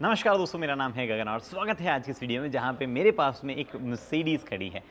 नमस्कार दोस्तों, मेरा नाम है गगन और स्वागत है आज की इस वीडियो में जहाँ पे मेरे पास में एक मर्सिडीज़ खड़ी है।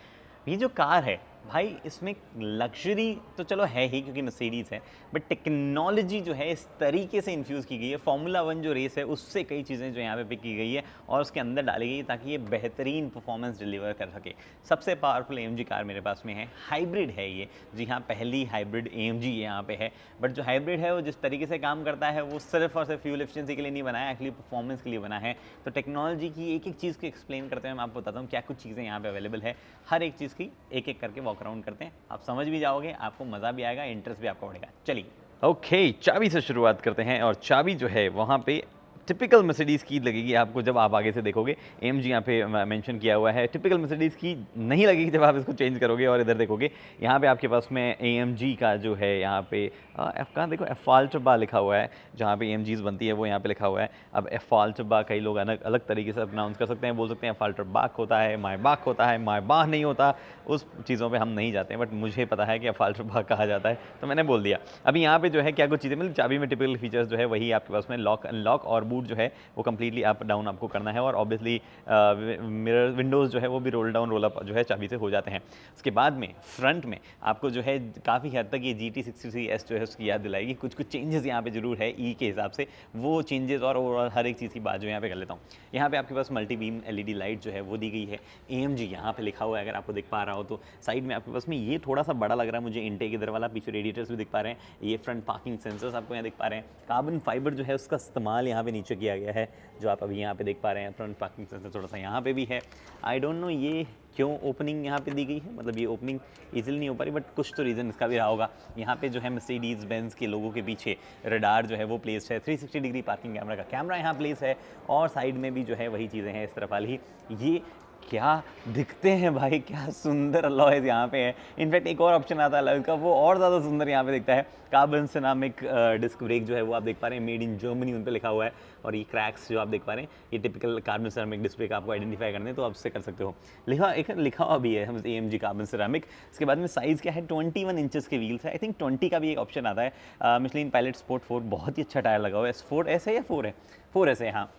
ये जो कार है भाई, इसमें लग्जरी तो चलो है ही क्योंकि मर्सिडीज़ है, बट टेक्नोलॉजी जो है इस तरीके से इन्फ्यूज़ की गई है। फार्मूला 1 जो रेस है उससे कई चीज़ें जो यहाँ पे पिक की गई है और उसके अंदर डाली गई है ताकि ये बेहतरीन परफॉर्मेंस डिलीवर कर सके। सबसे पावरफुल AMG कार मेरे पास में है, हाइब्रिड है ये। जी हाँ, पहली हाइब्रिड AMG यहाँ पे है। बट जो हाइब्रिड है वो जिस तरीके से काम करता है वो सिर्फ और सिर्फ फ्यूल एफिशिएंसी के लिए नहीं बना है, एक्चुअली परफॉर्मेंस के लिए बना है। तो टेक्नोलॉजी की एक एक चीज़ को एक्सप्लेन करते हुए मैं आपको बताता हूँ क्या कुछ चीज़ें यहाँ पे अवेलेबल है। हर एक चीज़ की एक एक करके वॉक अराउंड करते हैं, आप समझ भी जाओगे, आपको मज़ा भी आएगा, इंटरेस्ट भी आपका बढ़ेगा। चलिए ओके, चाबी से शुरुआत करते हैं और चाबी जो है वहाँ पे टिपिकल मर्सिडीज़ की लगेगी आपको जब आप आगे से देखोगे। AMG यहाँ पे मेंशन किया हुआ है, टिपिकल मर्सिडीज़ की नहीं लगेगी जब आप इसको चेंज करोगे और इधर देखोगे। यहाँ पे आपके पास में AMG का जो है यहाँ पे कहाँ देखो एफाल्टबा लिखा हुआ है, जहाँ पे AMGs बनती है वो यहाँ पे लिखा हुआ है। अब एफाल्टबा कई लोग अलग अलग तरीके से प्रोनाउंस कर सकते हैं, बोल सकते हैं एफाल्टरबाक होता है, मायबाक होता है, मायबाह नहीं होता। उस चीज़ों पे हम नहीं जाते हैं, बट मुझे पता है कि एफाल्टरबाक कहा जाता है तो मैंने बोल दिया। अभी यहाँ पे जो है क्या कुछ चीज़ें मतलब चाबी में टिपिकल फीचर्स जो है वही आपके पास में लॉक अनलॉक और बूट जो है वो कंप्लीटली अप डाउन आपको करना है और ऑब्वियसली मिरर विंडोज़ जो है वो भी रोल डाउन रोल अप जो है चाबी से हो जाते हैं। उसके बाद में फ्रंट में आपको जो है काफ़ी हद तक ये GT63S जो है उसकी याद दिलाएगी। कुछ कुछ चेंजेस यहाँ पे जरूर है ई के हिसाब से, वो चेंजेस और ओवरऑल हर एक चीज़ की बात जो यहाँ पे कर लेता हूँ। यहाँ पे आपके पास मल्टी बीम LED लाइट जो है वो दी गई है। AMG यहाँ पे लिखा हुआ है, अगर आपको दिख पा रहा हो तो। साइड में आपके पास में ये थोड़ा सा बड़ा लग रहा है मुझे, इंटेक इधर वाला, पीछे रेडिएटर्स भी दिख पा रहे हैं, ये फ्रंट पार्किंग सेंसर्स आपको यहाँ दिख पा रहे हैं। कार्बन फाइबर जो है उसका इस्तेमाल यहाँ पे नीचे किया गया है, जो आप अभी यहाँ पे देख पा रहे हैं। फ्रंट पार्किंग सेंसर थोड़ा सा यहाँ पे भी है। आई डोंट नो ये क्यों ओपनिंग यहाँ पे दी गई है, मतलब ये ओपनिंग इजीली नहीं हो पा रही, बट कुछ तो रीज़न इसका भी रहा होगा। यहाँ पे जो है मर्सिडीज बेंज के लोगों के पीछे रडार जो है वो प्लेस है, 360 डिग्री पार्किंग कैमरा का कैमरा यहाँ प्लेस है और साइड में भी जो है वही चीज़ें हैं इस तरफ वाली ही। ये क्या दिखते हैं भाई, क्या सुंदर अलॉयज यहाँ पे है। इनफैक्ट एक और ऑप्शन आता है अलॉय का, वो और ज़्यादा सुंदर यहाँ पे दिखता है। कार्बन सिरामिक डिस्क ब्रेक जो है वो आप देख पा रहे हैं, मेड इन जर्मनी उन पे लिखा हुआ है। और ये क्रैक्स जो आप देख पा रहे हैं ये typical carbon ceramic disc brake आपको आइडेंटिफाई करने तो आप उससे कर सकते हो। लिखा हुआ भी है AMG कार्बन सिरामिक। इसके बाद में साइज़ क्या है, 21 इंचेस के व्हील्स है। आई थिंक 20 का भी एक ऑप्शन आता है। मिशलिन पायलट स्पोर्ट 4 बहुत ही अच्छा टायर लगा हुआ है। S4S है या 4 है, 4S है हाँ।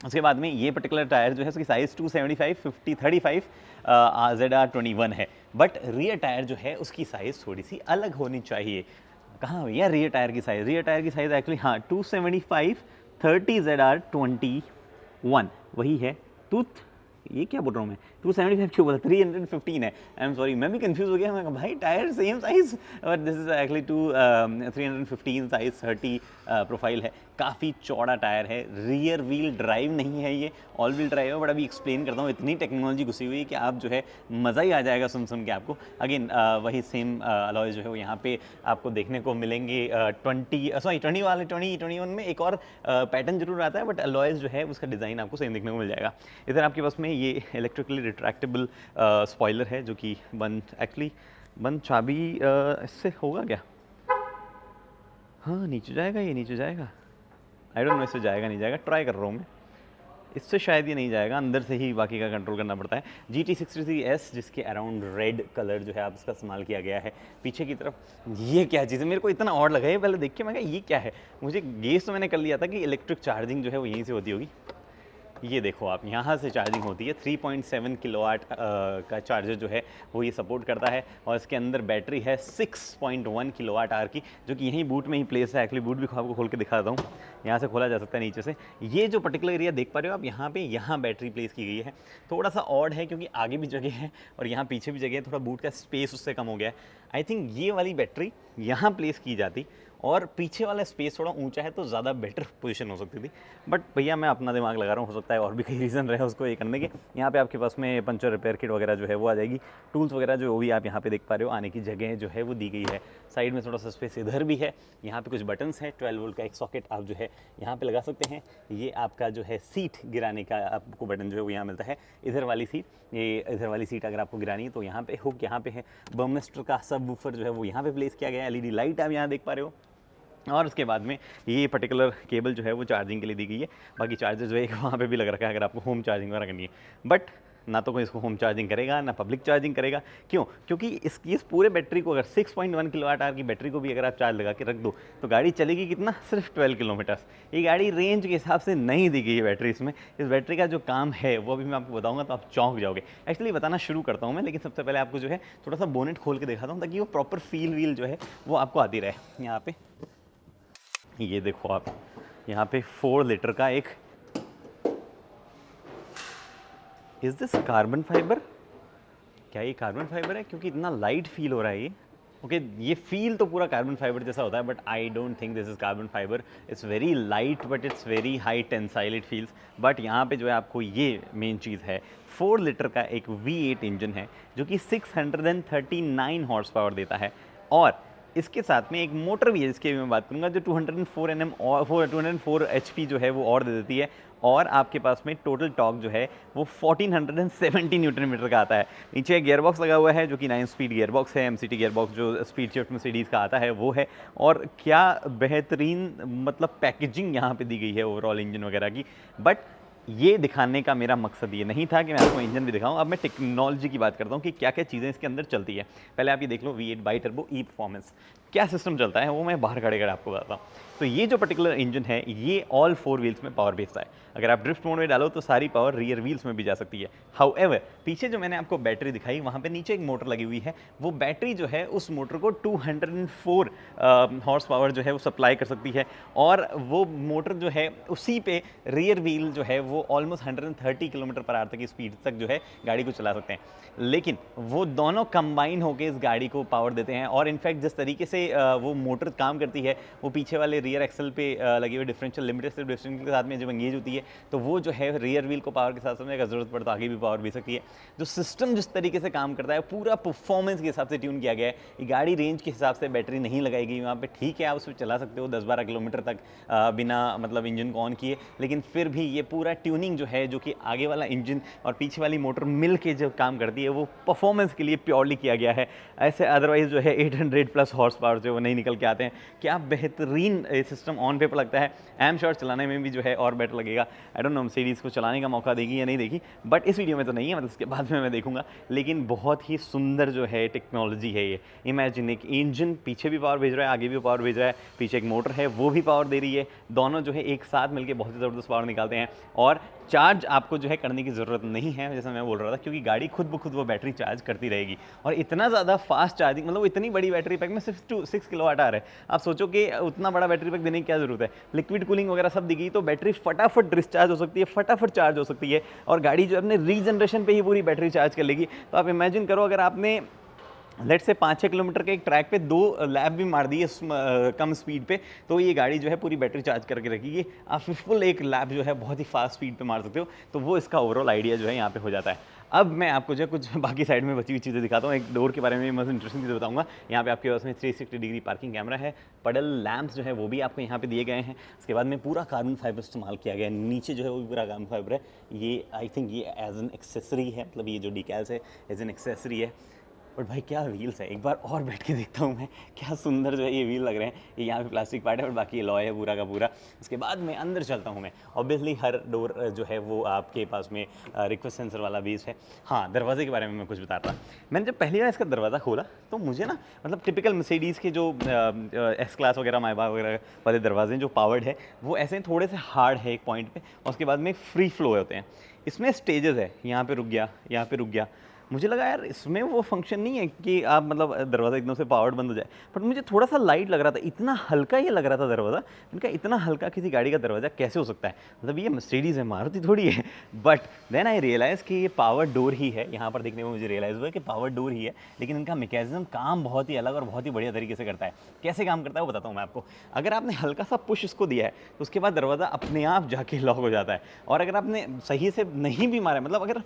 उसके बाद में ये पर्टिकुलर टायर जो है उसकी साइज़ 275 50 35 ZR21 है। बट रियर टायर जो है उसकी साइज़ थोड़ी सी अलग होनी चाहिए। कहाँ भैया रियर टायर की साइज़, रियर टायर की साइज़ एक्चुअली हाँ 275 30 ZR21 वही है। टूथ ये क्या बोल रहा हूँ मैं, 275 क्यों बोला, 315 है। आई एम सॉरी, मैं भी कंफ्यूज हो गया। मैं कहा भाई tyre same size, but this is actually 315 size 30 profile है। काफ़ी चौड़ा टायर है, रियर व्हील ड्राइव नहीं है, ये ऑल व्हील ड्राइव है। बट अभी एक्सप्लेन करता हूँ, इतनी टेक्नोलॉजी घुसी हुई है कि आप जो है मज़ा ही आ जाएगा सुन के आपको। अगेन वही सेम अलॉय जो है वो यहाँ पे आपको देखने को मिलेंगे। 20 वाले 21 में एक और पैटर्न जरूर आता है, बट अलॉयज जो है उसका डिज़ाइन आपको सेम देखने को मिल जाएगा। इधर आपके पास में ये इलेक्ट्रिकली रिट्रैक्टेबल स्पॉइलर है जो कि बंद चाबी इससे होगा क्या, हाँ नीचे जाएगा, ये नीचे जाएगा। आई डोंट नो इससे जाएगा नहीं जाएगा, ट्राई कर रहा हूँ मैं। इससे शायद ये नहीं जाएगा, अंदर से ही बाकी का कंट्रोल करना पड़ता है। GT63S जिसके अराउंड रेड कलर जो है आप इसका इस्तेमाल किया गया है। पीछे की तरफ ये क्या चीज़ है, मेरे को इतना और लगा है पहले देख के, मैं कहा ये क्या है। मुझे गेस तो मैंने कर लिया था कि इलेक्ट्रिक चार्जिंग जो है वो यहीं से होती होगी। ये देखो आप, यहाँ से चार्जिंग होती है। 3.7 किलोवाट का चार्जर जो है वो ये सपोर्ट करता है और इसके अंदर बैटरी है 6.1 किलोवाट आवर की, जो कि यहीं बूट में ही प्लेस है। एक्चुअली बूट भी आपको खोल के दिखा देता हूँ, यहाँ से खोला जा सकता है नीचे से। ये जो पर्टिकुलर एरिया देख पा रहे हो आप, यहाँ पे यहाँ बैटरी प्लेस की गई है। थोड़ा सा ऑड है क्योंकि आगे भी जगह है और यहाँ पीछे भी जगह है, थोड़ा बूट का स्पेस उससे कम हो गया है। आई थिंक ये वाली बैटरी यहाँ प्लेस की जाती और पीछे वाला स्पेस थोड़ा ऊंचा है तो ज़्यादा बेटर पोजीशन हो सकती थी। बट भैया मैं अपना दिमाग लगा रहा हूँ, हो सकता है और भी कई रीज़न रहे उसको ये करने के। यहाँ पे आपके पास में पंचर रिपेयर किट वगैरह जो है वो आ जाएगी। टूल्स वगैरह जो भी आप यहाँ पे देख पा रहे हो, आने की जगह जो है वो दी गई है। साइड में थोड़ा सा स्पेस इधर भी है। यहाँ पे कुछ बटन्स हैं, 12 वोल्ट का एक सॉकेट आप जो है यहाँ पे लगा सकते हैं। ये आपका जो है सीट गिराने का आपको बटन जो है वो यहाँ मिलता है। इधर वाली सीट अगर आपको गिरानी है तो यहाँ पे हुक यहाँ पे है। बर्मिस्टर का सब वूफर जो है वो यहाँ पे प्लेस किया गया है। LED लाइट आप यहाँ देख पा रहे हो। और उसके बाद में ये पर्टिकुलर केबल जो है वो चार्जिंग के लिए दी गई है। बाकी चार्जर जो है वहाँ पे भी लग रखा है अगर आपको होम चार्जिंग वगैरह करनी है। बट ना तो कोई इसको होम चार्जिंग करेगा ना पब्लिक चार्जिंग करेगा। क्यों? क्योंकि इस पूरे बैटरी को अगर 6.1 किलोवाट आवर की बैटरी को भी अगर आप चार्ज लगा के रख दो तो गाड़ी चलेगी कितना, सिर्फ 12 किलोमीटर्स। ये गाड़ी रेंज के हिसाब से नहीं दी गई है बैटरी इसमें। इस बैटरी का जो काम है वो अभी मैं आपको बताऊंगा तो आप चौंक जाओगे। एक्चुअली बताना शुरू करता हूँ मैं, लेकिन सबसे पहले आपको जो है थोड़ा सा बोनेट खोल के दिखाता हूँ ताकि वो प्रॉपर फील व्हील जो है वो आपको आती रहे। यहाँ पे ये देखो आप, यहाँ पे 4 लीटर का एक, इज दिस कार्बन फाइबर? क्या ये कार्बन फाइबर है? क्योंकि इतना लाइट फील हो रहा है ये। ओके ये फील तो पूरा कार्बन फाइबर जैसा होता है, but I don't think this is carbon fibre. It's very light but it's very high tensile it feels. But यहाँ पे जो है आपको ये मेन चीज़ है, 4 लीटर का एक V8 इंजन है जो कि 639 हॉर्स पावर देता है, और इसके साथ में एक मोटर भी है जिसकी मैं बात करूंगा जो 204 Nm और 204 HP जो है वो और दे देती है, और आपके पास में टोटल टॉर्क जो है वो 1470 न्यूटन मीटर का आता है। नीचे एक गियरबॉक्स लगा हुआ है जो कि 9 स्पीड गियरबॉक्स है, MCT गियरबॉक्स जो स्पीड शिफ्ट मर्सिडीज़ का आता है वो है। और क्या बेहतरीन मतलब पैकेजिंग यहाँ पे दी गई है ओवरऑल इंजन वगैरह की। बट ये दिखाने का मेरा मकसद ये नहीं था कि मैं आपको इंजन भी दिखाऊं। अब मैं टेक्नोलॉजी की बात करता हूँ कि क्या क्या चीज़ें इसके अंदर चलती है। पहले आप ये देख लो V8 by turbo E performance, क्या सिस्टम चलता है वो मैं बाहर खड़े खड़े आपको बताता हूँ। तो ये जो पर्टिकुलर इंजन है ये ऑल 4 व्हील्स में पावर भेजता है। अगर आप ड्रिफ्ट मोड में डालो तो सारी पावर रियर व्हील्स में भी जा सकती है। हाउएवर पीछे जो मैंने आपको बैटरी दिखाई वहाँ पे नीचे एक मोटर लगी हुई है, वो बैटरी जो है उस मोटर को 204 हॉर्स पावर जो है वो सप्लाई कर सकती है, और वो मोटर जो है उसी पे रियर व्हील जो है वो ऑलमोस्ट 130 किलोमीटर पर आवर तक की स्पीड तक जो है गाड़ी को चला सकते हैं। लेकिन वो दोनों कंबाइन होकर इस गाड़ी को पावर देते हैं, और इनफैक्ट जिस तरीके से वो मोटर काम करती है वो पीछे वाले रियर एक्सल पे लगे हुए डिफरेंशियल लिमिटेड से डिफरेंशियल के साथ में जब एंगेज होती है तो वो जो है रियर व्हील को पावर के साथ साथ अगर जरूरत पड़े तो आगे भी पावर भी सकती है। जो सिस्टम जिस तरीके से काम करता है पूरा परफॉर्मेंस के हिसाब से ट्यून किया गया है। ये गाड़ी रेंज के हिसाब से बैटरी नहीं लगाई गई वहाँ पे, ठीक है आप उसमें चला सकते हो 10-12 किलोमीटर तक बिना मतलब इंजन को ऑन किए, लेकिन फिर भी ये पूरा ट्यूनिंग जो है जो कि आगे वाला इंजन और पीछे वाली मोटर मिल के जो काम करती है वो परफॉर्मेंस के लिए प्योरली किया गया है। ऐसे अदरवाइज जो है 800+ हॉर्स पावर जो वो नहीं निकल के आते हैं। क्या बेहतरीन सिस्टम ऑन पेपर लगता है। आई एम श्योर चलाने में भी जो है और बेटर लगेगा। आई डोंट नो मर्सिडीज़ को चलाने का मौका देगी या नहीं देगी, बट इस वीडियो में तो नहीं है, मतलब इसके बाद में मैं देखूंगा। लेकिन बहुत ही सुंदर जो है टेक्नोलॉजी है ये। इमेजिन एक इंजन पीछे भी पावर भेज रहा है, आगे भी पावर भेज रहा है, पीछे एक मोटर है वो भी पावर दे रही है, दोनों जो है एक साथ मिलकर बहुत ही ज़बरदस्त पावर निकालते हैं। और चार्ज आपको जो है करने की ज़रूरत नहीं है जैसा मैं बोल रहा था, क्योंकि गाड़ी खुद ब खुद वो बैटरी चार्ज करती रहेगी। और इतना ज़्यादा फास्ट चार्जिंग, मतलब इतनी बड़ी बैटरी पैक में सिर्फ 6 किलोवाट आ रहा है। आप सोचो कि उतना बड़ा बैटरी पैक देने की क्या ज़रूरत है। लिक्विड कूलिंग वगैरह सब दी गई तो बैटरी फटाफट डिस्चार्ज हो सकती है, फटाफट चार्ज हो सकती है, और गाड़ी जो अपने रीजनरेशन पे ही पूरी बैटरी चार्ज कर लेगी। तो आप इमेजिन करो अगर आपने लेट से 5-6 किलोमीटर के एक ट्रैक पे 2 लैप भी मार दिए कम स्पीड पे, तो ये गाड़ी जो है पूरी बैटरी चार्ज करके रखेगी। आप फुल एक लैप जो है बहुत ही फास्ट स्पीड पे मार सकते हो। तो वो इसका ओवरऑल आइडिया जो है यहाँ पे हो जाता है। अब मैं आपको जो है कुछ बाकी साइड में बची हुई चीज़ें दिखाता हूँ। एक डोर के बारे में मस्त इंटरेस्टिंग चीज़ें बताऊँगा। यहाँ पे आपके पास में 360 डिग्री पार्किंग कैमरा है, पडल लैंप्स जो है वो भी आपको यहाँ पे दिए गए हैं। उसके बाद में पूरा कार्बन फाइबर इस्तेमाल किया गया है, नीचे जो है वो भी पूरा कार्बन फाइबर है। ये आई थिंक ये एज एन एक्सेसरी है, मतलब ये जो डिकैल्स है एज एन एक्सेसरी है। बट भाई क्या व्हील्स है, एक बार और बैठ के देखता हूँ मैं, क्या सुंदर जो है ये व्हील लग रहे हैं। ये यहाँ पे प्लास्टिक पार्ट है और बाकी ये लॉय है पूरा का पूरा। उसके बाद में अंदर चलता हूँ मैं। ऑब्वियसली हर डोर जो है वो आपके पास में रिक्वेस्ट सेंसर वाला बेस है। हाँ, दरवाजे के बारे में मैं कुछ बता रहा था। मैंने जब पहली बार इसका दरवाज़ा खोला तो मुझे ना मतलब टिपिकल मर्सिडीज़ के जो S क्लास वगैरह माइबा वगैरह वाले दरवाजे जो पावर्ड है वो ऐसे थोड़े से हार्ड है एक पॉइंट पर, और उसके बाद में फ्री फ्लो होते हैं। इसमें स्टेजेस है, यहाँ पर रुक गया, यहाँ पर रुक गया। मुझे लगा यार इसमें वो फंक्शन नहीं है कि आप मतलब दरवाज़ा एकदम से पावर्ड बंद हो जाए, बट मुझे थोड़ा सा लाइट लग रहा था, इतना हल्का ये लग रहा था दरवाज़ा। इनका इतना हल्का किसी गाड़ी का दरवाज़ा कैसे हो सकता है, मतलब ये मर्सिडीज़ है, मारुति थोड़ी है। बट देन आई रियलाइज़ कि ये पावर डोर ही है। यहाँ पर देखने में मुझे रियलाइज़ हुआ कि पावर डोर ही है, लेकिन इनका मैकेनिज्म काम बहुत ही अलग और बहुत ही बढ़िया तरीके से करता है। कैसे काम करता है वो बताता हूँ मैं आपको। अगर आपने हल्का सा पुश इसको दिया है तो उसके बाद दरवाज़ा अपने आप जाके लॉक हो जाता है, और अगर आपने सही से नहीं भी मारा, मतलब अगर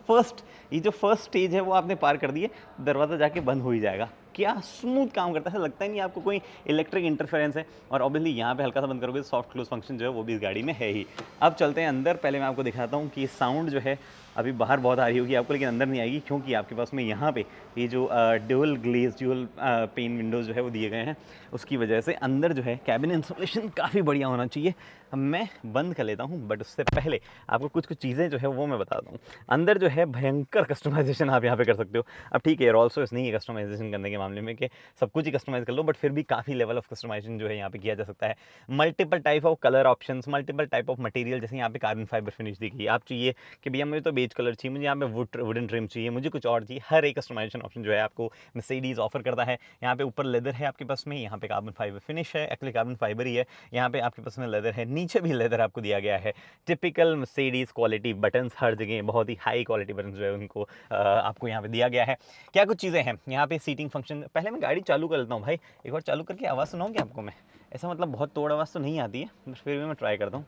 ये जो फर्स्ट स्टेज है वो आपने पार कर दिए, दरवाज़ा जाके बंद हो ही जाएगा। क्या स्मूथ काम करता है, लगता ही नहीं आपको कोई इलेक्ट्रिक इंटरफेरेंस है। और ऑब्वियसली यहाँ पे हल्का सा बंद करोगे तो सॉफ्ट क्लोज फंक्शन जो है वो भी इस गाड़ी में है ही। अब चलते हैं अंदर, पहले मैं आपको दिखाता हूँ कि साउंड जो है अभी बाहर बहुत आ रही होगी आपको, लेकिन अंदर नहीं आएगी क्योंकि आपके पास में यहाँ पे ये जो dual glaze dual pane windows जो है वो दिए गए हैं, उसकी वजह से अंदर जो है कैबिन इंसुलेशन काफ़ी बढ़िया होना चाहिए। अब मैं बंद कर लेता हूँ, बट उससे पहले आपको कुछ कुछ चीज़ें जो है वो मैं बताता हूँ। अंदर जो है भयंकर कस्टमाइजेशन आप यहाँ पे कर सकते हो। अब ठीक है, रोल्स रॉयस नहीं है कस्टमाइजेशन करने के मामले में कि सब कुछ ही कस्टमाइज़ कर लो, बट फिर भी काफ़ी लेवल ऑफ कस्टमाइजेशन जो है यहाँ पे किया जा सकता है। Multiple type of colour options, multiple type of material, जैसे यहाँ पे कार्बन फाइबर फिनिश दी गई। आप चाहिए कि भैया मुझे तो बेज कलर चाहिए, मुझे यहाँ पे वुडन ट्रिम चाहिए, मुझे कुछ और चाहिए, हर एक कस्टमाइजेशन ऑप्शन जो है आपको मर्सिडीज ऑफर करता है। यहाँ पे ऊपर लेदर है आपके पास में, यहाँ पे कार्बन फाइबर फिनिश है, एक्चुअली कार्बन फाइबर ही है। यहाँ पे आपके पास में लेदर है, नीचे भी लेदर आपको दिया गया है। टिपिकल मर्सिडीज क्वालिटी बटन्स, हर जगह बहुत ही हाई क्वालिटी बटन जो है उनको आपको यहाँ पे दिया गया है। क्या कुछ चीज़ें हैं यहाँ पे, सीटिंग फंक्शन। पहले मैं गाड़ी चालू कर लेता हूँ भाई, एक बार चालू करके आवाज़ सुनाऊँ आपको मैं? ऐसा मतलब बहुत तोड़ आवाज़ तो नहीं आती है, बस फिर भी मैं ट्राई करता हूँ।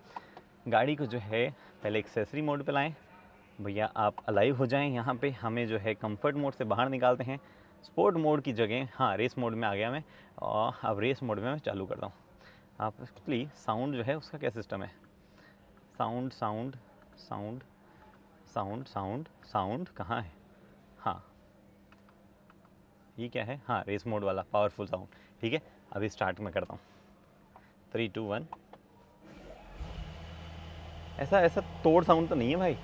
गाड़ी को जो है पहले एक्सेसरी मोड पे लाएं भैया, आप अलाइव हो जाएं। यहाँ पे हमें जो है कंफर्ट मोड से बाहर निकालते हैं, स्पोर्ट मोड की जगह, हाँ रेस मोड में आ गया मैं, और अब रेस मोड में मैं चालू करता हूँ। आप एक्चुअली साउंड जो है उसका क्या सिस्टम है, sound sound sound sound sound sound कहाँ है? हाँ ये क्या है, हाँ रेस मोड वाला पावरफुल साउंड। ठीक है, अभी स्टार्ट में करता हूँ, 3 2 1। ऐसा ऐसा तोड़ साउंड तो नहीं है भाई?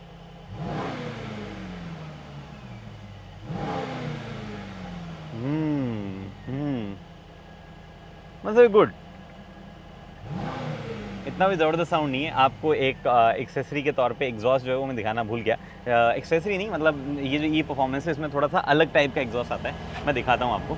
मतलब गुड, इतना भी ज़बरदस्त साउंड नहीं है। आपको एक एक्सेसरी के तौर पे एग्जॉस्ट जो है वो मैं दिखाना भूल गया। एक्सेसरी नहीं, मतलब ये जो परफॉर्मेंस है इसमें थोड़ा सा अलग टाइप का एग्जॉस्ट आता है, मैं दिखाता हूँ आपको।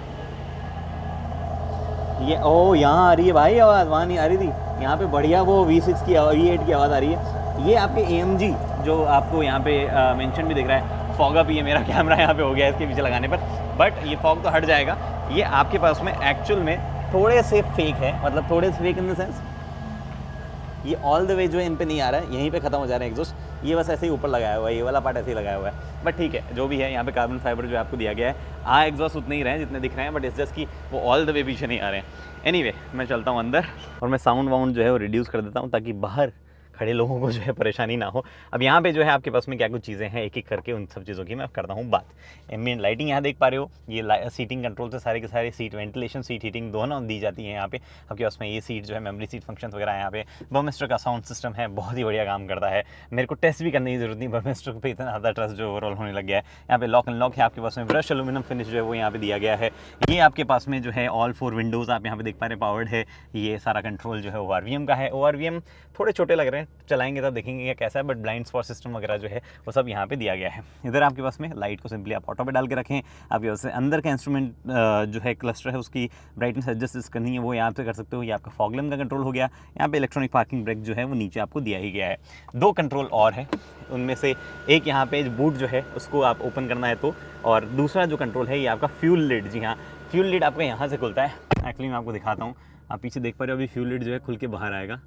ये ओ यहाँ आ रही है भाई आवाज़, वहाँ नहीं आ रही थी। यहाँ पे बढ़िया वो V6 की V8 की आवाज़ आ रही है। ये आपके AMG जो आपको यहाँ पे मेंशन भी दिख रहा है, फॉग अप, ये मेरा कैमरा यहाँ पे हो गया है इसके पीछे लगाने पर, बट ये फॉग तो हट जाएगा। ये आपके पास में एक्चुअल में थोड़े से फेक है, मतलब थोड़े से फेक इन द सेंस ये ऑल द वे जो है इन पे नहीं आ रहा है, यहीं पे खत्म हो जा रहा है एग्जॉस्ट। ये बस ऐसे ही ऊपर लगाया हुआ है, ये वाला पार्ट ऐसे ही लगाया हुआ है, बट ठीक है जो भी है। यहाँ पे कार्बन फाइबर जो आपको दिया गया है, एग्जॉस्ट उतने ही रहे हैं जितने दिख रहे हैं, बट इस जस्ट की वो ऑल द वे पीछे नहीं आ रहे हैं। एनीवे, मैं चलता हूँ अंदर और मैं साउंड वाउंड जो है वो रिड्यूस कर देता हूँ ताकि बाहर खड़े लोगों को जो है परेशानी ना हो। अब यहाँ पे जो है आपके पास में क्या कुछ चीज़ें हैं, एक एक करके उन सब चीज़ों की मैं करता हूँ बात। एम्बिएंट लाइटिंग यहाँ देख पा रहे हो, ये सीटिंग कंट्रोल से सारे के सारे सीट वेंटिलेशन, सीट हीटिंग दोनों दी जाती है यहाँ पे। आपके पास में ये सीट जो है मेमोरी सीट फंक्शन वगैरह यहाँ पे। बर्मेस्टर का साउंड सिस्टम है, बहुत ही बढ़िया काम करता है, मेरे को टेस्ट भी करने की जरूरत नहीं, बर्मेस्टर पे इतना ज़्यादा ट्रस्ट जो ओवरऑल होने लग गया है। यहाँ पे लॉक एंड लॉक है, आपके पास में ब्रश एल्यूमिनियम फिनिश जो है वो यहाँ पे दिया गया है। ये आपके पास में जो है ऑल 4 विंडोज़ आप यहाँ पे देख पा रहे हैं पावर्ड है। ये सारा कंट्रोल जो है ORVM का है। ORVM थोड़े छोटे लग रहे हैं, चलाएंगे तब देखेंगे कैसा है, बट ब्लाइंड स्पॉट सिस्टम वगैरह जो है वो सब यहाँ पे दिया गया है। इधर आपके पास में लाइट को सिंपली आप ऑटो पे डाल के रखें। आपके पास अंदर का इंस्ट्रूमेंट जो है क्लस्टर है उसकी ब्राइटनेस एडजस्ट करनी है वो यहाँ पे कर सकते हो। ये आपका फॉग लैम्प का कंट्रोल हो गया। यहाँ पे इलेक्ट्रॉनिक पार्किंग ब्रेक जो है वो नीचे आपको दिया ही गया है। 2 कंट्रोल और है, उनमें से एक यहाँ पे बूट जो है उसको आप ओपन करना है तो, और दूसरा जो कंट्रोल है ये आपका फ्यूल लिड। जी हाँ, फ्यूल लिड आपका यहाँ से खुलता है। एक्चुअली मैं आपको दिखाता हूँ, आप पीछे देख पा रहे हो, अभी फ्यूल लिड जो है खुल के बाहर आएगा।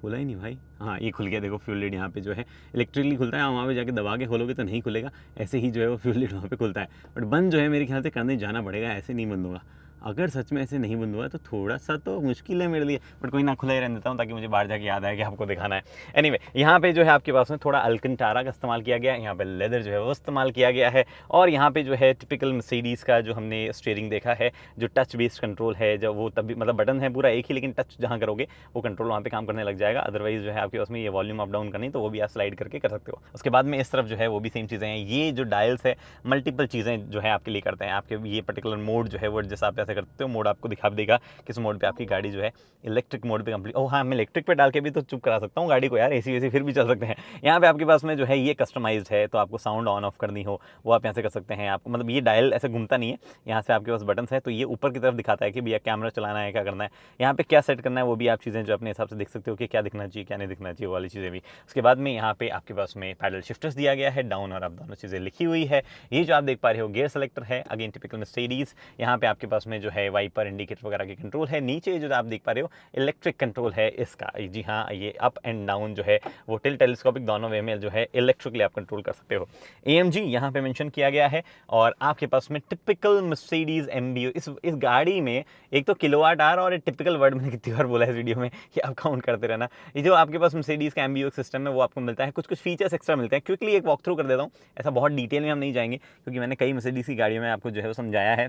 खुला ही नहीं भाई, हाँ ये खुल गया, देखो फ्यूल लिड यहाँ पे जो है इलेक्ट्रिकली खुलता है। वहाँ पे जाके दबा के खोलोगे तो नहीं खुलेगा, ऐसे ही जो है वो फ्यूल लिड वहाँ पे खुलता है। बट बंद जो है मेरे ख्याल से करने जाना पड़ेगा, ऐसे नहीं बंद होगा। अगर सच में ऐसे नहीं बंद हुआ तो थोड़ा सा तो मुश्किल है मेरे लिए, बट कोई ना, खुला ही रहने देता हूँ ताकि मुझे बाहर जाके याद आए कि आपको दिखाना है। एनीवे, यहाँ पे जो है आपके पास में थोड़ा अल्कंटारा का इस्तेमाल किया गया है, यहाँ पे लेदर जो है वो इस्तेमाल किया गया है। और यहाँ पे जो है टिपिकल मर्सिडीज़ का जो हमने स्टीयरिंग देखा है, जो टच बेस्ड कंट्रोल है, जब वो तभी मतलब बटन है पूरा एक ही, लेकिन टच जहाँ करोगे वो कंट्रोल वहाँ पे काम करने लग जाएगा। अदरवाइज जो है आपके पास में ये वॉल्यूम अप डाउन करनी तो वो भी आप स्लाइड करके कर सकते हो। उसके बाद में इस तरफ जो है वो भी सेम चीज़ें हैं। ये जो डायल्स है मल्टीपल चीज़ें जो है आपके लिए करते हैं। आपके ये पर्टिकुलर मोड जो है वो जैसा आप ऐसे करते हो, मोड आपको दिखा देगा किस मोड पे आपकी गाड़ी जो है इलेक्ट्रिक मोड पे कंप्लीट। हाँ, मैं इलेक्ट्रिक पे डाल के भी तो चुप करा सकता हूँ गाड़ी को यार, एसी वैसी फिर भी चल सकते हैं। यहाँ पे आपके पास में जो है ये कस्टमाइज्ड है, तो आपको साउंड ऑन ऑफ करनी हो वो आप यहाँ से कर सकते हैं। आपको मतलब ये डायल ऐसे घूमता नहीं है, यहाँ से आपके पास बटन है, तो ये ऊपर की तरफ दिखाता है कि भैया कैमरा चलाना है, क्या करना है, यहाँ पे क्या सेट करना है, वो भी आप चीज़ें जो अपने हिसाब से देख सकते हो कि क्या दिखना चाहिए क्या नहीं दिखना चाहिए, वो वाली चीज़ें भी। उसके बाद में यहाँ पे आपके पास में पैडल शिफ्टर्स दिया गया है, डाउन और अप दोनों चीज़ें लिखी हुई है। ये जो आप देख पा रहे हो गियर सेलेक्टर है, अगेन टिपिकल मर्सिडीज। यहाँ पे आपके पास में जो है वाइपर इंडिकेटर वगैरह के कंट्रोल है। नीचे जो आप देख पा रहे हो इलेक्ट्रिक कंट्रोल है इसका, जी हाँ, ये अप एंड डाउन जो है वो टिल्ट टेलीस्कोपिक दोनों वे में जो है इलेक्ट्रिकली आप कंट्रोल कर सकते हो। AMG यहाँ पे मेंशन किया गया है। और आपके पास में टिपिकल मर्सिडीज MBO, इस गाड़ी में एक तो किलोवाट आवर और एक टिपिकल वर्ड मैंने कितनी बार बोला है इस वीडियो में कि आप काउंट करते रहना। ये जो आपके पास मर्सिडीज का MBO सिस्टम है वो आपको मिलता है, कुछ कुछ फीचर्स एक्स्ट्रा मिलते हैं। क्विकली एक वॉक थ्रू कर देता हूँ, ऐसा बहुत डिटेल में हम नहीं जाएंगे क्योंकि मैंने कई मर्सिडीज की गाड़ियों में आपको जो है वो समझाया है।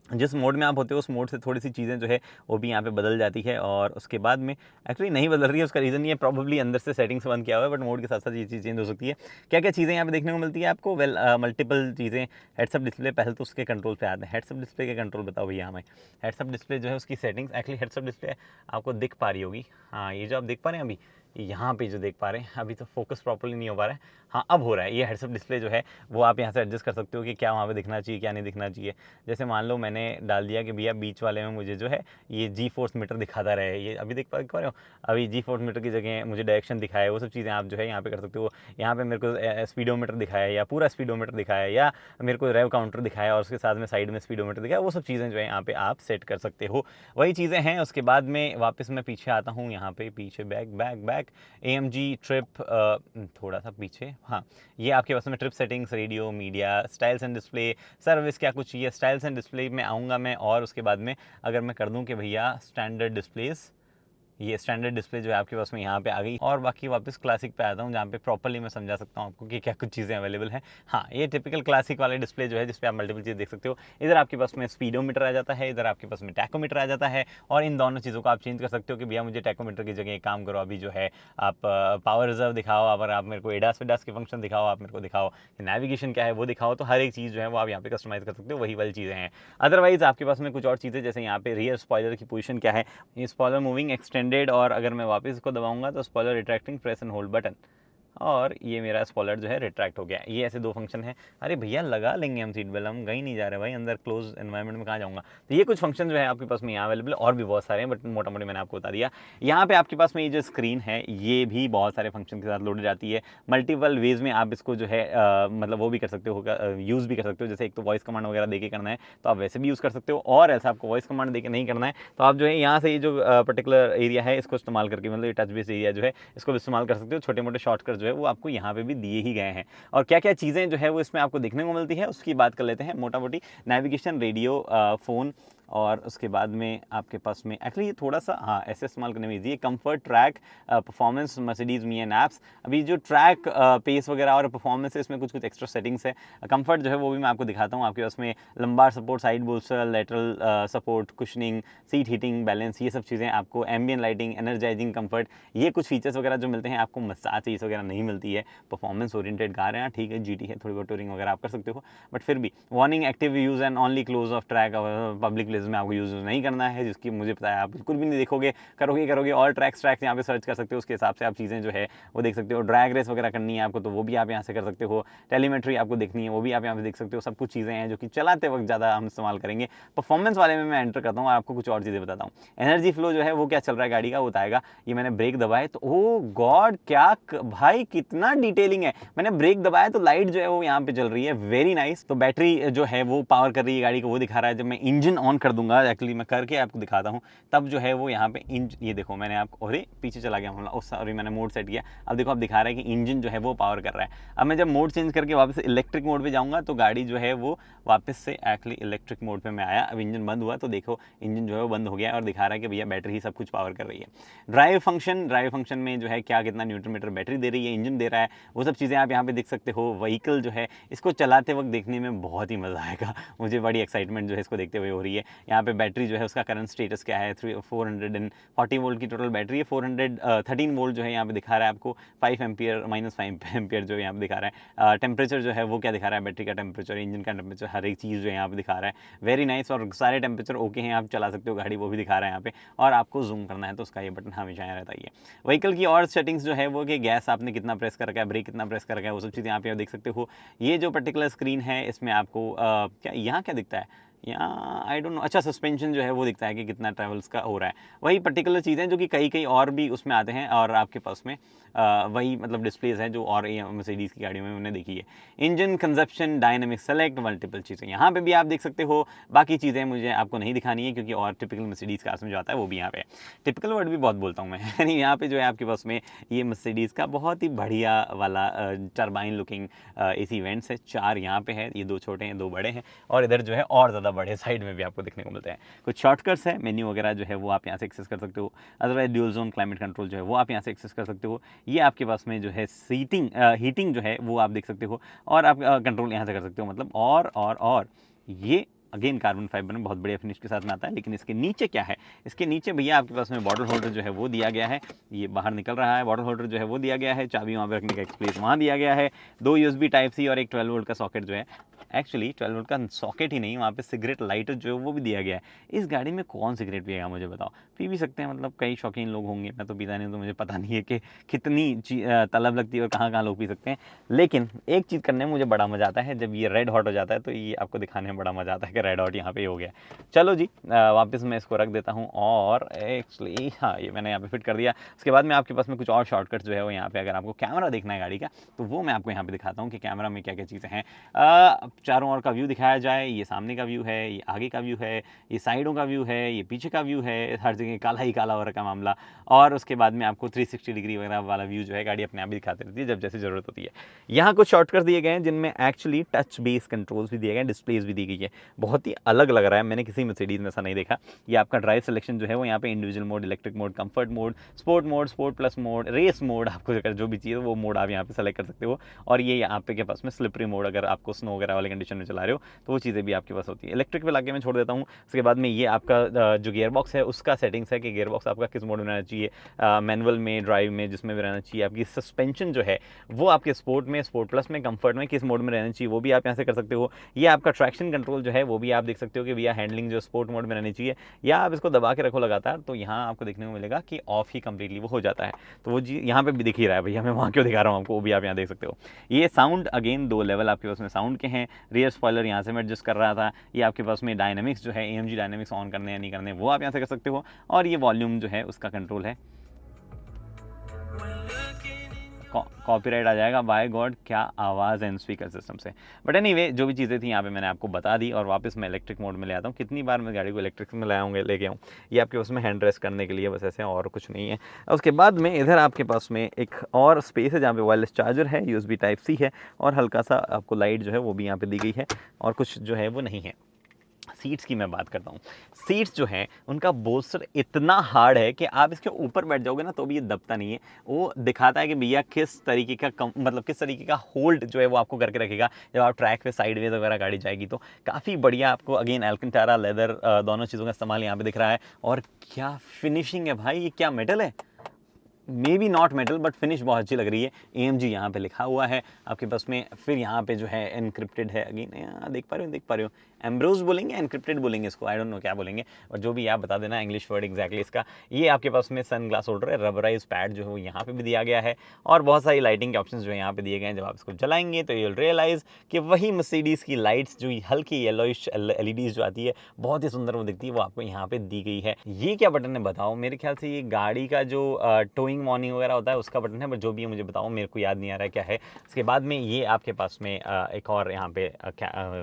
जिस मोड में आप होते हो उस मोड से थोड़ी सी चीज़ें जो है वो भी यहाँ पे बदल जाती है। और उसके बाद में एक्चुअली नहीं बदल रही है, उसका रीज़न ये प्रॉब्ली अंदर से सेटिंग्स बंद किया हुआ है, बट मोड के साथ साथ ये चीज़ चेंज हो सकती है। क्या क्या चीज़ें यहाँ पे देखने को मिलती है आपको? वेल मल्टीपल चीज़ें। हेड्सअप डिस्प्ले, पहले तो उसके कंट्रोल पे आते हैं। हेड्सअप डिस्प्ले के कंट्रोल बताओ भैया हमें। हेड्सअप डिस्प्ले जो है उसकी सेटिंग्स, एक्चुअली हेड्सअप डिस्प्ले आपको दिख पा रही होगी, हाँ ये जो आप देख पा रहे हैं अभी यहाँ पे जो देख पा रहे हैं, अभी तो फोकस प्रॉपर्ली नहीं हो पा रहा है, हाँ अब हो रहा है। ये हेड्सअप डिस्प्ले जो है वो आप यहाँ से एडजस्ट कर सकते हो कि क्या वहाँ पे दिखना चाहिए क्या नहीं दिखना चाहिए। जैसे मान लो मैंने डाल दिया कि भैया बीच वाले में मुझे जो है ये जी फोर्स मीटर दिखाता रहे, ये अभी देख पा रहे हो, अभी जी फोर्स मीटर की जगह मुझे डायरेक्शन दिखाए, वो सब चीज़ें आप जो है यहाँ पे कर सकते हो। यहाँ पे मेरे को स्पीडोमीटर दिखाया या पूरा स्पीडोमीटर दिखाया या मेरे को रेव काउंटर दिखाया और उसके साथ में साइड में स्पीडोमीटर दिखाया, वो सब चीज़ें जो है यहाँ पे आप सेट कर सकते हो। वही चीज़ें हैं। उसके बाद में वापस मैं पीछे आता हूँ, यहाँ पे पीछे बैक AMG ट्रिप, थोड़ा सा पीछे, हाँ ये आपके पास में trip settings, radio, media, styles and display, service क्या कुछ चाहिए, स्टाइल्स एंड डिस्प्ले में आऊँगा मैं। और उसके बाद में अगर मैं कर दूँ कि भैया स्टैंडर्ड डिस्प्लेस, ये स्टैंडर्ड डिस्प्ले जो है आपके पास में यहाँ पे आ गई। और बाकी वापस क्लासिक पे आता हूँ जहाँ पे प्रॉपर्ली मैं समझा सकता हूँ आपको कि क्या कुछ चीज़ें अवेलेबल हैं। हाँ ये टिपिकल क्लासिक वाले डिस्प्ले जो है जिस पे आप मल्टीपल चीज़ देख सकते हो। इधर आपके पास में स्पीडोमीटर आ जाता है, इधर आपके पास में टैकोमीटर आ जाता है। और इन दोनों चीज़ों को आप चेंज कर सकते हो कि भैया मुझे टैकोमीटर की जगह एक काम करो, अभी जो है आप पावर रिजर्व दिखाओ, अगर आप मेरे को एडास वेडास के फंक्शन दिखाओ, आप मेरे को दिखाओ कि नेविगेशन क्या है वो दिखाओ, तो हर एक चीज़ जो है वो आप यहाँ पे कस्टमाइज़ कर सकते हो, वही वाली चीज़ें हैं। अदरवाइज आपके पास में कुछ और चीज़ें, जैसे यहाँ पे रियर स्पॉइलर की पोजीशन क्या है, ये स्पॉइलर मूविंग एक्सटेंडेड, और अगर मैं वापस इसको दबाऊंगा तो spoiler retracting, press and hold button, और ये मेरा स्पॉइलर जो है रिट्रैक्ट हो गया। ये ऐसे दो फंक्शन है। अरे भैया लगा लेंगे हम सीट बेल्ट, हम कहीं नहीं जा रहे भाई, अंदर क्लोज एनवायरनमेंट में कहाँ जाऊँगा। तो ये कुछ फंक्शन जो है आपके पास में यहाँ अवेलेबल है, और भी बहुत सारे हैं बट मोटा मोटी मैंने आपको बता दिया। यहाँ पे आपके पास में ये जो स्क्रीन है ये भी बहुत सारे फंक्शन के साथ लोडेड जाती है। मल्टीपल वेज में आप इसको जो है मतलब वो भी कर सकते हो, यूज़ भी कर सकते हो। जैसे एक तो वॉइस कमांड वगैरह देके करना है तो आप वैसे भी यूज़ कर सकते हो, और ऐसा आपको वॉइस कमांड देके नहीं करना है तो आप जो है यहाँ से ये जो पर्टिकुलर एरिया है इसको इस्तेमाल करके, मतलब ये टच बेस एरिया जो है इसको भी इस्तेमाल कर सकते हो। छोटे मोटे शॉर्टकट जो है वो आपको यहाँ पे भी दिए ही गए हैं। और क्या क्या चीज़ें जो है वो इसमें आपको देखने को मिलती है उसकी बात कर लेते हैं मोटा मोटी। नेविगेशन, रेडियो, फ़ोन, और उसके बाद में आपके पास में एक्चुअली ये थोड़ा सा हाँ ऐसे इस्तेमाल करने में ईजी है। Comfort, track, performance, Mercedes me and apps. अभी जो ट्रैक, पेस वगैरह और परफॉर्मेंस है इसमें कुछ कुछ एक्स्ट्रा सेटिंग्स है। कंफर्ट जो है वो भी मैं आपको दिखाता हूँ। आपके पास में lumbar support, side bolster, lateral support, cushioning, seat heating, balance, ये सब चीज़ें आपको, एम्बियन लाइटिंग, एनर्जाइजिंग, कंफर्ट, ये कुछ फीचर्स वगैरह जो मिलते हैं आपको मसाज चीज़ वगैरह नहीं मिलती है। परफॉर्मेंस ओरिएंटेड कार है, ठीक है, GT है, थोड़ी बहुत टूरिंग वगैरह आप कर सकते हो, बट फिर भी warning, active use and only close of track, public place में आपको यूज़ नहीं करना है, जिसकी मुझे पता है आप बिल्कुल भी नहीं देखोगे, करोगे और ट्रैक्स यहाँ पे सर्च कर सकते हो, उसके हिसाब से आप चीज़ें जो है वो देख सकते हो। ड्रैग रेस वगैरह करनी है आपको तो वो भी आप यहाँ से कर सकते हो। टेलीमेट्री आपको देखनी है वो भी आप यहाँ पे देख सकते हो। सब कुछ चीज़ें हैं जो कि चलाते वक्त ज़्यादा हम इस्तेमाल करेंगे। परफॉर्मेंस वाले में मैं एंटर करता हूँ और आपको कुछ और चीज़ें बताता हूँ। एनर्जी फ्लो जो है वो क्या चल रहा है गाड़ी का वो बताएगा। ये मैंने ब्रेक दबाए तो ओ गॉड क्या भाई कितना डिटेलिंग है। मैंने ब्रेक दबाया तो लाइट जो है वो यहाँ पे चल रही है, वेरी नाइस। तो बैटरी जो है वो पावर कर रही है गाड़ी को वो दिखा रहा है। जब मैं इंजन ऑन कर दूंगा, एक्चुअली मैं करके आपको दिखाता हूँ, तब जो है वो यहाँ पे ये देखो मैंने आपको, अरे पीछे चला गया मामला, सॉरी मैंने मोड सेट किया। अब देखो अब दिखा रहा है कि इंजन जो है वो पावर कर रहा है। अब मैं जब मोड चेंज करके वापस इलेक्ट्रिक मोड पे जाऊँगा तो गाड़ी जो है वो वापस से एक्चुअली इलेक्ट्रिक मोड पे मैं आया। अब इंजन बंद हुआ तो देखो इंजन जो है वो बंद हो गया और दिखा रहा है कि भैया बैटरी ही सब कुछ पावर कर रही है। ड्राइव फंक्शन में जो है क्या कितना न्यूटन मीटर बैटरी दे रही है, इंजन दे रहा है, वो सब चीज़ें आप यहाँ पे देख सकते हो। व्हीकल जो है इसको चलाते वक्त देखने में बहुत ही मज़ा आएगा, मुझे बड़ी एक्साइटमेंट जो है इसको देखते हुए हो रही है। यहाँ पे बैटरी जो है उसका करंट स्टेटस क्या है, 440 वोल्ट की टोटल बैटरी है। 413 वोल्ट जो है यहाँ पे दिखा रहा है आपको, 5 एम्पियर -5 एम्पियर जो यहाँ पे दिखा रहा है। टेम्परेचर जो है वो क्या दिखा रहा है, बैटरी का टेम्परेचर, इंजन का टेम्परेचर, हर एक चीज़ जो है यहाँ पे दिखा रहा है। Very nice. और सारे टेम्परेचर ओके हैं, आप चला सकते हो गाड़ी, वो भी दिखा रहा है यहाँ पे। और आपको जूम करना है तो उसका ये बटन हमेशा यहाँ रहता ही है। व्हीकल की और सेटिंग्स जो है वो कि गैस आपने कितना प्रेस कर रखा है, ब्रेक कितना प्रेस कर रखा है, वो सब चीज़ें यहाँ पे देख सकते हो। ये जो पर्टिकुलर स्क्रीन है इसमें आपको क्या यहाँ क्या दिखता है, यहाँ आई डोंट नो, अच्छा सस्पेंशन जो है वो दिखता है कि कितना ट्रैवल्स का हो रहा है। वही पर्टिकुलर चीज़ें जो कि कई और भी उसमें आते हैं। और आपके पास में वही मतलब डिस्प्लेज हैं जो और मर्सिडीज़ की गाड़ियों में हमने देखी है। Engine consumption, dynamic select, multiple चीज़ें यहाँ पे भी आप देख सकते हो। बाकी चीज़ें मुझे आपको नहीं दिखानी है क्योंकि और टिपिकल मर्सिडीज़ कार्स में जो आता है वो भी यहाँ पे है। टिपिकल वर्ड भी बहुत बोलता हूँ मैं यानी यहाँ पे जो है आपके पास में ये मर्सिडीज़ का बहुत ही बढ़िया वाला टर्बाइन लुकिंग एसी वेंट्स है। 4 यहाँ पे है, ये 2 छोटे हैं 2 बड़े हैं, और इधर जो है और ज़्यादा बड़े साइड में भी आपको देखने को मिलते हैं। कुछ शॉर्टकट्स है, मेन्यू वगैरह जो है वो आप यहाँ से एक्सेस कर सकते हो। Otherwise dual zone climate control जो है वो आप यहाँ से एक्सेस कर सकते हो। ये आपके पास में जो है सीटिंग हीटिंग जो है वो आप देख सकते हो, और आप कंट्रोल यहाँ से कर सकते हो मतलब। और ये अगेन कार्बन फाइबर में बहुत बढ़िया फिनिश के साथ में आता है। लेकिन इसके नीचे क्या है, इसके नीचे भैया आपके पास में बॉटल होल्डर जो है वो दिया गया है। ये बाहर निकल रहा है, बॉटल होल्डर जो है वो दिया गया है। चाबी वहाँ पे रखने का एक स्पेस वहाँ दिया गया है। 2 USB टाइप सी और एक 12 वोल्ट का सॉकेट जो है, एक्चुअली 12 वोल्ट का सॉकेट ही नहीं, वहाँ पे सिगरेट लाइटर जो है वो भी दिया गया है। इस गाड़ी में कौन सिगरेट पिएगा मुझे बताओ? पी भी सकते हैं, मतलब कई शौकीन लोग होंगे, मैं तो पीता नहीं, तो मुझे पता नहीं है कि कितनी तलब लगती है और कहाँ कहाँ लोग पी सकते हैं। लेकिन एक चीज़ करने में मुझे बड़ा मज़ा आता है, जब ये रेड हॉट हो जाता है तो ये आपको दिखाने में बड़ा मज़ा आता है कि रेड हॉट यहाँ पे हो गया। चलो जी, वापस मैं इसको रख देता हूँ, और एक्चुअली हाँ ये मैंने यहाँ पे फिट कर दिया। उसके बाद में आपके पास में कुछ और शॉर्टकट्स जो है वो यहाँ पे, अगर आपको कैमरा देखना है गाड़ी का तो वो मैं आपको यहाँ पे दिखाता हूँ कि कैमरा में क्या क्या चीज़ें हैं। चारों ओर का व्यू दिखाया जाए, ये सामने का व्यू है, ये आगे का व्यू है, ये साइडों का व्यू है, ये पीछे का व्यू है, हर जगह काला ही काला हो रखा मामला। और उसके बाद में आपको 360 डिग्री वगैरह वाला व्यू जो है गाड़ी अपने आप ही दिखाती रहती है जब जैसे ज़रूरत होती है। यहाँ कुछ शॉर्टकट्स दिए गए हैं जिनमें एक्चुअली टच बेस कंट्रोल्स भी दिए गए हैं, डिस्प्लेस भी दी गई है। बहुत ही अलग लग रहा है, मैंने किसी मर्सिडीज़ में ऐसा नहीं देखा। ये आपका ड्राइव सिलेक्शन जो है वो यहाँ पे individual mode, electric mode, comfort mode, sport plus mode, race mode, आपको अगर जो भी चाहिए वो मोड आप यहाँ पे सेलेक्ट कर सकते हो। और ये यहाँ पे के पास में स्लिपरी मोड, अगर आपको स्नो वगैरह वाले कंडीशन में चला रहे हो तो वो चीज़ें भी आपके पास होती है। इलेक्ट्रिक पे लाके मैं छोड़ देता हूँ। उसके बाद में ये आपका जो गियर बॉक्स है उसका सेटिंग्स है कि गियर बॉक्स आपका किस मोड में रहना चाहिए, मैनुअल में, ड्राइव में, जिसमें भी रहना चाहिए। आपकी सस्पेंशन जो है वो आपके स्पोर्ट में, स्पोर्ट प्लस में, कंफर्ट में किस मोड में रहना चाहिए वो भी आप यहाँ से कर सकते हो। ये आपका ट्रैक्शन कंट्रोल जो है वो भी आप देख सकते हो कि भैया हैंडलिंग जो स्पोर्ट मोड में रहनी चाहिए, या आप इसको दबा के रखो लगातार तो यहाँ आपको देखने को मिलेगा कि ऑफ ही कंप्लीटली वो हो जाता है। तो वो जी यहाँ पे भी दिख ही रहा है भैया, मैं वहाँ क्यों दिखा रहा हूँ आपको, वो भी आप यहाँ देख सकते हो। ये साउंड अगेन 2 लेवल आपके पास में साउंड के हैं। रियर स्पॉइलर यहाँ से मैं एडजस्ट कर रहा था। ये आपके पास में डायनेमिक्स जो है, AMG डायनेमिक्स ऑन करने या नहीं करने वो आप यहाँ से कर सकते हो। और ये वॉल्यूम जो है उसका कंट्रोल है। कॉपीराइट आ जाएगा, बाय गॉड क्या आवाज़ है इन स्पीकर सिस्टम से। बट एनीवे जो भी चीज़ें थी यहाँ पे मैंने आपको बता दी, और वापस मैं इलेक्ट्रिक मोड में ले आता हूँ। कितनी बार मैं गाड़ी को इलेक्ट्रिक में लाऊंगे, लेके आऊँ। ये आपके पास में हैंड रेस्ट करने के लिए बस ऐसे, और कुछ नहीं है। उसके बाद में इधर आपके पास में एक और स्पेस है जहाँ पे वायरलेस चार्जर है, USB टाइप C है, और हल्का सा आपको लाइट जो है वो भी यहाँ पे दी गई है, और कुछ जो है वो नहीं है। सीट्स की मैं बात करता हूँ। सीट्स जो हैं उनका बोल्स्टर इतना हार्ड है कि आप इसके ऊपर बैठ जाओगे ना तो भी ये दबता नहीं है। वो दिखाता है कि भैया किस तरीके का मतलब किस तरीके का होल्ड जो है वो आपको करके रखेगा जब आप ट्रैक पे साइडवेज वगैरह गाड़ी जाएगी। तो काफ़ी बढ़िया आपको अगेन एल्कंटारा लेदर दोनों चीज़ों का इस्तेमाल यहाँ पे दिख रहा है। और क्या फिनिशिंग है भाई, ये क्या मेटल है, may be not metal but finish बहुत अच्छी लग रही है। AMG यहाँ पे लिखा हुआ है आपके पास में। फिर यहाँ पे जो है एनक्रिप्टेड है अगेन, देख पा रहे हो एम्ब्रोज बोलेंगे, एनक्रिप्टेड बोलेंगे इसको, आई डोंट नो क्या बोलेंगे, और जो भी आप बता देना इंग्लिश वर्ड एग्जैक्टली इसका। ये आपके पास में सन ग्लास होल्डर है, रबराइज पैड जो है वो यहाँ पे भी दिया गया है, और बहुत सारी लाइटिंग के ऑप्शंस जो है यहाँ पे दिए गए हैं। जब आप इसको जलाएंगे तो यू विल रियलाइज कि वही मर्सिडीज़ की लाइट्स जो हल्की येलोइश LEDs जो आती है बहुत ही सुंदर वो दिखती है, वो आपको यहाँ पे दी गई है। ये क्या बटन है बताओ? मेरे ख्याल से ये गाड़ी का जो टोइंग मॉर्निंग वगैरह होता है उसका बटन है, बट जो भी है मुझे बताओ, मेरे को याद नहीं आ रहा है क्या है। उसके बाद में ये आपके पास में एक और यहाँ पे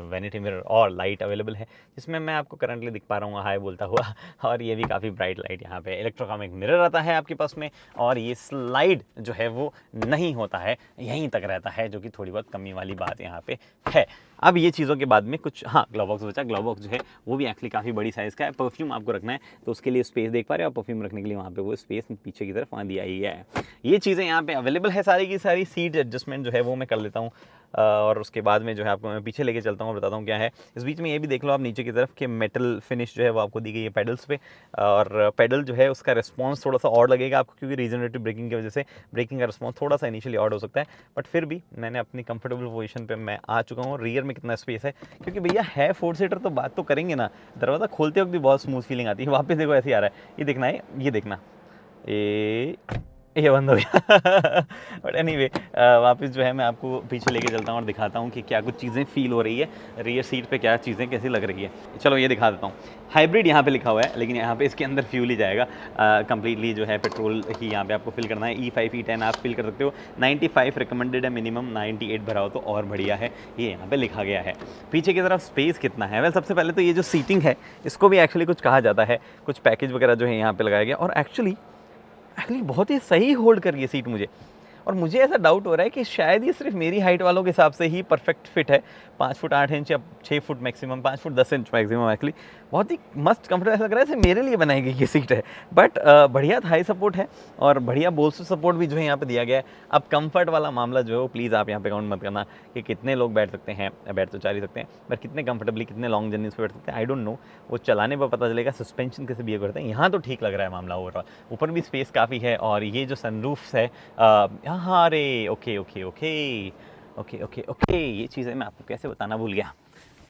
वैनिटी मिरर और लाइट अवेलेबल है, जिसमें मैं आपको करंटली दिख पा रहा हूँ हाय बोलता हुआ। और ये भी काफ़ी ब्राइट लाइट यहाँ पे। इलेक्ट्रोकॉमिक मिरर आता है आपके पास में, और ये स्लाइड जो है वो नहीं होता है, यहीं तक रहता है, जो कि थोड़ी बहुत कमी वाली बात यहाँ पे है। अब ये चीज़ों के बाद में कुछ हाँ ग्लव बॉक्स बचा। ग्लव बॉक्स जो है वो भी एक्चुअली काफ़ी बड़ी साइज़ का है। परफ्यूम आपको रखना है तो उसके लिए स्पेस देख पा रहे हो, और परफ्यूम रखने के लिए वहाँ पे वो स्पेस पीछे की तरफ वहाँ दिया ही है। ये चीज़ें यहाँ पे अवेलेबल है सारी की सारी। सीट एडजस्टमेंट जो है वो मैं कर लेता हूँ, और उसके बाद में जो है आपको मैं पीछे लेके चलता हूँ और बताता हूँ क्या है। इस बीच में ये भी देख लो आप नीचे की तरफ कि मेटल फिनिश जो है वो आपको दी गई है पेडल्स पे, और पेडल जो है उसका रिस्पॉन्स थोड़ा सा और लगेगा आपको, क्योंकि रीजनरेटिव ब्रेकिंग की वजह से ब्रेकिंग का रिस्पॉन्स थोड़ा सा इनिशियली ऑड हो सकता है, बट फिर भी मैंने अपनी कंफर्टेबल पोजीशन पे मैं आ चुका हूँ। रियर में कितना स्पेस है, क्योंकि भैया है 4 सीटर तो बात तो करेंगे ना। दरवाज़ा खोलते वक्त भी बहुत स्मूथ फीलिंग आती है। वापस देखो ऐसे ही आ रहा है, ये देखना है, ये देखना ये बंद हो गया बट एनीवे वापस जो है मैं आपको पीछे लेके चलता हूँ और दिखाता हूँ कि क्या कुछ चीज़ें फील हो रही है रियर सीट पे, क्या चीज़ें कैसी लग रही है। चलो ये दिखा देता हूँ। हाइब्रिड यहाँ पे लिखा हुआ है, लेकिन यहाँ पे इसके अंदर फ्यूल ही जाएगा कंप्लीटली, जो है पेट्रोल ही यहाँ पे आपको फिल करना है। E5 E10 आप फिल कर सकते हो। 95 रिकमेंडेड है मिनिमम, 98 भरा हो तो और बढ़िया है, ये यहाँ पे लिखा गया है। पीछे की तरफ स्पेस कितना है? वेल सबसे पहले तो ये जो सीटिंग है इसको भी एक्चुअली कुछ कहा जाता है, कुछ पैकेज वगैरह जो है यहाँ पे लगाया गया, और एक्चुअली बहुत ही सही होल्ड कर रही है सीट मुझे। और मुझे ऐसा डाउट हो रहा है कि शायद ये सिर्फ मेरी हाइट वालों के हिसाब से ही परफेक्ट फिट है। 5 फुट 8 इंच या 6 foot maximum, 5 foot 10 inch maximum. Actually बहुत ही मस्त कंफर्टेबल लग रहा है, जैसे मेरे लिए बनाई गई ये सीट है। बट बढ़िया थाई सपोर्ट है और बढ़िया बोल्स्टर सपोर्ट भी जो है यहाँ पे दिया गया है। अब कंफर्ट वाला मामला जो है वो प्लीज़ आप यहाँ पे काउंट मत करना कि कितने लोग बैठ सकते हैं, बैठ तो 4 ही सकते हैं, बट कितने कंफर्टेबली कितने लॉन्ग जर्नीज पे बैठ सकते हैं आई डोंट नो, वो चलाने पर पता चलेगा। सस्पेंशन कैसे बिहेव करते हैं, यहाँ तो ठीक लग रहा है मामला ओवरऑल। ऊपर भी स्पेस काफ़ी है, और ये जो सनरूफ्स है हाँ, अरे okay okay okay okay okay okay, ये चीज़ें मैं आपको कैसे बताना भूल गया।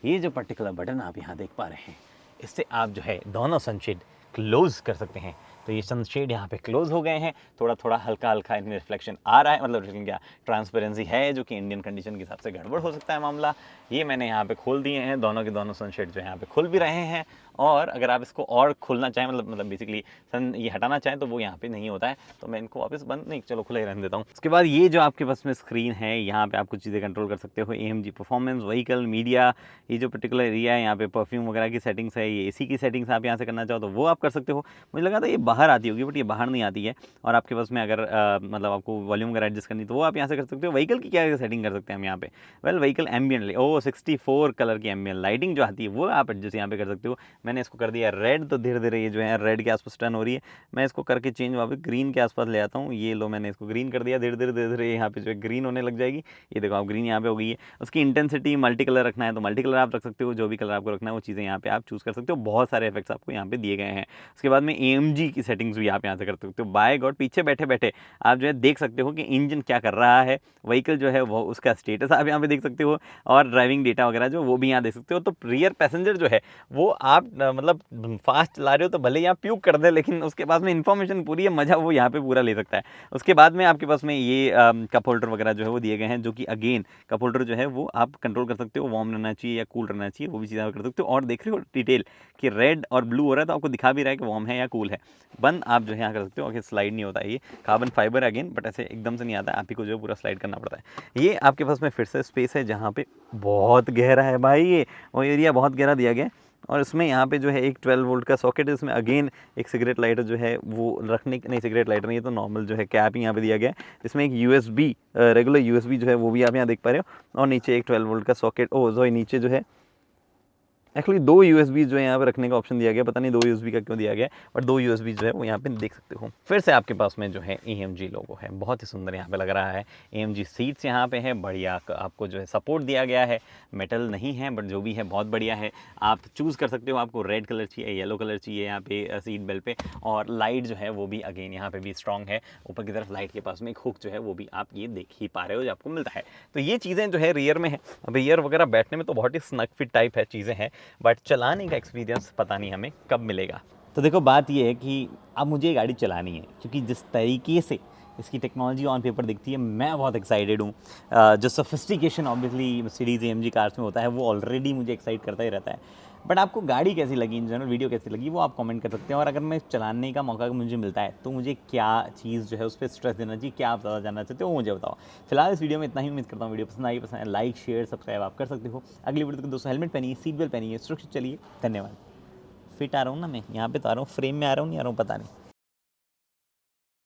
ये जो पर्टिकुलर बटन आप यहाँ देख पा रहे हैं, इससे आप जो है दोनों सनशेड क्लोज़ कर सकते हैं। तो ये सनशेड यहाँ पे क्लोज़ हो गए हैं, थोड़ा थोड़ा हल्का हल्का इनमें रिफ्लेक्शन आ रहा है, मतलब रिफ्लेक्शन क्या, ट्रांसपेरेंसी है, जो कि इंडियन कंडीशन के हिसाब से गड़बड़ हो सकता है मामला। ये मैंने यहाँ पे खोल दिए हैं, दोनों के दोनों सनशेड जो यहाँ पे खुल भी रहे हैं। और अगर आप इसको और खोलना चाहें, मतलब बेसिकली सन ये हटाना चाहें, तो वो यहाँ पे नहीं होता है, तो मैं इनको वापस बंद नहीं, चलो खुला ही रहने देता हूँ। उसके बाद ये जो आपके पास में स्क्रीन है, यहाँ पे आप कुछ चीज़ें कंट्रोल कर सकते हो। AMG परफॉर्मेंस, व्हीकल, मीडिया, ये जो पर्टिकुलर एरिया है यहाँ पे परफ्यूम वगैरह की सेटिंग्स है, ये AC की सेटिंग्स आप यहाँ से करना चाहो तो वो आप कर सकते हो। मुझे लगा था ये बाहर आती होगी, बट ये बाहर नहीं आती है। और आपके पास में अगर मतलब आपको वॉल्यूम वगैरह एडजस्ट करनी तो वो आप यहाँ से कर सकते हो। व्हीकल की क्या सेटिंग कर सकते हैं हम यहाँ पे? वेल व्हीकल एम्बियंट, 64 कलर की एम्बियंट लाइटिंग जो आती है वो आप एडजस्ट यहाँ पे कर सकते हो। मैंने इसको कर दिया रेड, तो धीरे धीरे ये जो है रेड के आसपास टर्न हो रही है। मैं इसको करके चेंज वापस ग्रीन के आसपास ले आता हूँ। ये लो, मैंने इसको ग्रीन कर दिया, धीरे धीरे यहाँ पे जो है ग्रीन होने लग जाएगी। ये देखो आप, ग्रीन यहाँ पे हो गई है। उसकी इंटेंसिटी मल्टी कलर रखना है तो मल्टी कलर आप रख सकते हो, जो भी कलर आपको रखना है वो चीज़ें यहाँ पे आप चूज़ कर सकते हो। बहुत सारे इफेक्ट्स आपको यहाँ पे दिए गए हैं। उसके बाद में AMG की सेटिंग्स भी आप यहाँ से कर सकते हो। बाय गॉड, पीछे बैठे बैठे आप जो है देख सकते हो कि इंजन क्या कर रहा है, व्हीकल जो है वो उसका स्टेटस आप यहाँ पे देख सकते हो, और ड्राइविंग डेटा वगैरह जो वो भी यहाँ देख सकते हो। तो रियर पैसेंजर जो है वो आप मतलब फास्ट चला रहे हो तो भले ही आप प्यूक कर दे, लेकिन उसके पास में इन्फॉर्मेशन पूरी है, मज़ा वो यहाँ पे पूरा ले सकता है। उसके बाद में आपके पास में ये कप होल्डर वगैरह जो है वो दिए गए हैं, जो कि अगेन कप होल्डर जो है वो आप कंट्रोल कर सकते हो, वार्म रहना चाहिए या कूल रहना चाहिए, वो भी चीज़ आप कर सकते हो। और देख रहे हो डिटेल कि रेड और ब्लू हो रहा है, तो आपको दिखा भी रहा है कि वार्म है या कूल है। बंद आप जो है यहाँ कर सकते हो। स्लाइड नहीं होता है, ये कार्बन फाइबर अगेन, बट ऐसे एकदम से नहीं आता है, आप ही को जो पूरा स्लाइड करना पड़ता है। ये आपके पास में फिर से स्पेस है जहाँ पे बहुत गहरा है भाई, ये वो एरिया बहुत गहरा दिया गया है। और इसमें यहाँ पे जो है एक 12 वोल्ट का सॉकेट है, इसमें अगेन एक सिगरेट लाइटर जो है वो रखने, नहीं सिगरेट लाइटर नहीं, ये तो नॉर्मल जो है कैप ही यहाँ पे दिया गया है। इसमें एक USB रेगुलर USB जो है वो भी आप यहाँ देख पा रहे हो, और नीचे एक 12 वोल्ट का सॉकेट, नीचे जो है एक्चुअली 2 USB जो है यहाँ पे रखने का ऑप्शन दिया गया, पता नहीं 2 USB का क्यों दिया गया है, बट 2 USB जो है वो यहाँ पे देख सकते हो। फिर से आपके पास में जो है AMG लोगो है, बहुत ही सुंदर यहाँ पे लग रहा है। AMG सीट्स यहाँ पे है, बढ़िया आपको जो है सपोर्ट दिया गया है, मेटल नहीं है बट जो भी है बहुत बढ़िया है। आप चूज़ कर सकते हो, आपको रेड कलर चाहिए, येलो कलर चाहिए यहाँ पे सीट बेल्ट पे। और लाइट जो है वो भी अगेन यहाँ पे भी स्ट्रॉन्ग है, ऊपर की तरफ लाइट के पास में एक हुक जो है वो भी आप ये देख ही पा रहे हो जो आपको मिलता है। तो ये चीज़ें जो है रियर में है। अब रियर वगैरह बैठने में तो बहुत ही स्नग फिट टाइप है चीज़ें हैं, बट चलाने का एक्सपीरियंस पता नहीं हमें कब मिलेगा। तो देखो बात ये है कि अब मुझे ये गाड़ी चलानी है, क्योंकि जिस तरीके से इसकी टेक्नोलॉजी ऑन पेपर दिखती है, मैं बहुत एक्साइटेड हूँ। जो sophistication obviously Mercedes AMG cars में होता है वो ऑलरेडी मुझे एक्साइट करता ही रहता है। बट आपको गाड़ी कैसी लगी, इन जनरल वीडियो कैसी लगी, वो आप कमेंट कर सकते हैं। और अगर मैं चलाने का मौका मुझे मिलता है तो मुझे क्या चीज़ जो है उस पर स्ट्रेस देना चाहिए, क्या आप ज़्यादा जानना चाहते हो वो मुझे बताओ। फिलहाल इस वीडियो में इतना ही, उम्मीद करता हूँ वीडियो पसंद आई, पसंद है लाइक शेयर सब्सक्राइब आप कर सकते हो। अगली वीडियो तक दोस्तों हेलमेट पहनिए, सीट बेल्ट पहनिए, सुरक्षित चलिए। धन्यवाद। फिट आ रहा हूँ ना मैं, यहाँ पे तो आ रहा हूँ, फ्रेम में आ रहा हूँ, नहीं आ रहा हूँ पता नहीं।